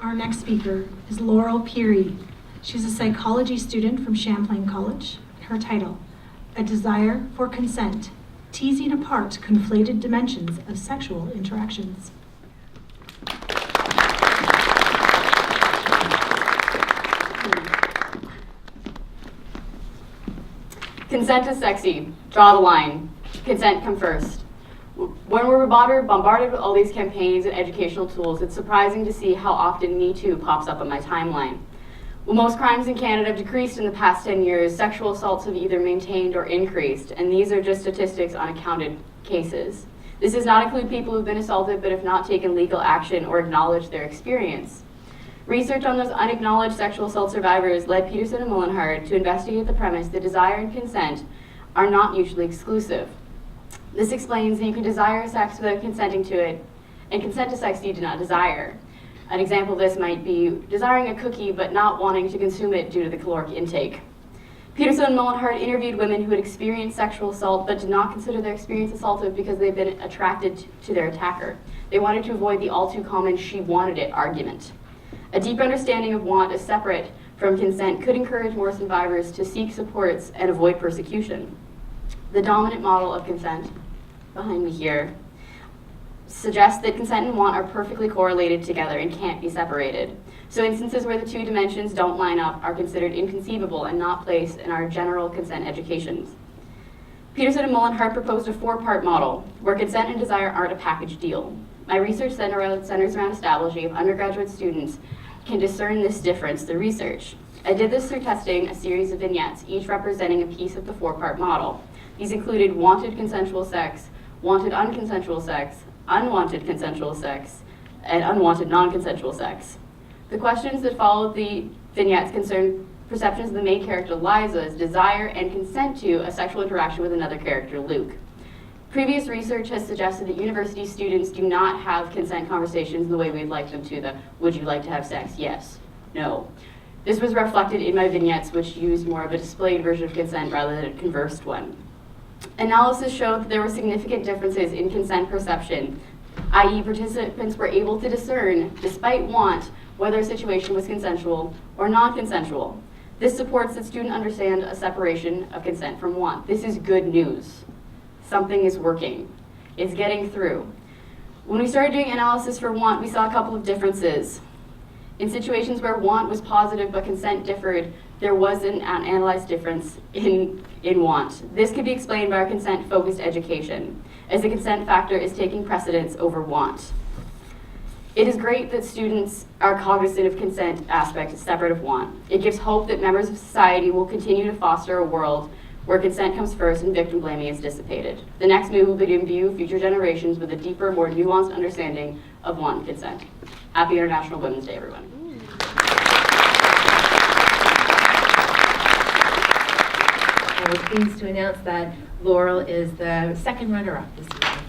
Our next speaker is Laurel Pirrie. She's a psychology student from Champlain College. Her title, A Desire for Consent, Teasing Apart Conflated Dimensions of Sexual Interactions. Consent is sexy. Draw the line. Consent come first. When we're bombarded with all these campaigns and educational tools, it's surprising to see how often Me Too pops up on my timeline. While most crimes in Canada have decreased in the past 10 years, sexual assaults have either maintained or increased, and these are just statistics on accounted cases. This does not include people who've been assaulted but have not taken legal action or acknowledged their experience. Research on those unacknowledged sexual assault survivors led Peterson and Mullenhart to investigate the premise that desire and consent are not mutually exclusive. This explains that you can desire sex without consenting to it, and consent to sex you do not desire. An example of this might be desiring a cookie but not wanting to consume it due to the caloric intake. Peterson and Mullenhart interviewed women who had experienced sexual assault but did not consider their experience assaultive because they'd been attracted to their attacker. They wanted to avoid the all too common "she wanted it" argument. A deep understanding of want as separate from consent could encourage more survivors to seek supports and avoid persecution. The dominant model of consent, behind me here, suggests that consent and want are perfectly correlated together and can't be separated. So instances where the two dimensions don't line up are considered inconceivable and not placed in our general consent educations. Peterson and Mullenhart proposed a 4-part model where consent and desire aren't a package deal. My research centers around establishing if undergraduate students can discern this difference through research. I did this through testing a series of vignettes, each representing a piece of the 4-part model. These included wanted consensual sex, wanted unconsensual sex, unwanted consensual sex, and unwanted non-consensual sex. The questions that followed the vignettes concern perceptions of the main character, Liza's desire and consent to a sexual interaction with another character, Luke. Previous research has suggested that university students do not have consent conversations the way we'd like them to. Would you like to have sex? Yes. No. This was reflected in my vignettes, which used more of a displayed version of consent rather than a conversed one. Analysis showed that there were significant differences in consent perception, i.e. participants were able to discern, despite want, whether a situation was consensual or non-consensual. This supports that students understand a separation of consent from want. This is good news. Something is working. It's getting through. When we started doing analysis for want, we saw a couple of differences. In situations where want was positive but consent differed, there was an analyzed difference in want. This could be explained by our consent-focused education, as the consent factor is taking precedence over want. It is great that students are cognizant of consent aspect separate of want. It gives hope that members of society will continue to foster a world where consent comes first and victim blaming is dissipated. The next move will be to imbue future generations with a deeper, more nuanced understanding of want and consent. Happy International Women's Day, everyone. I was pleased to announce that Laurel is the second runner-up this year.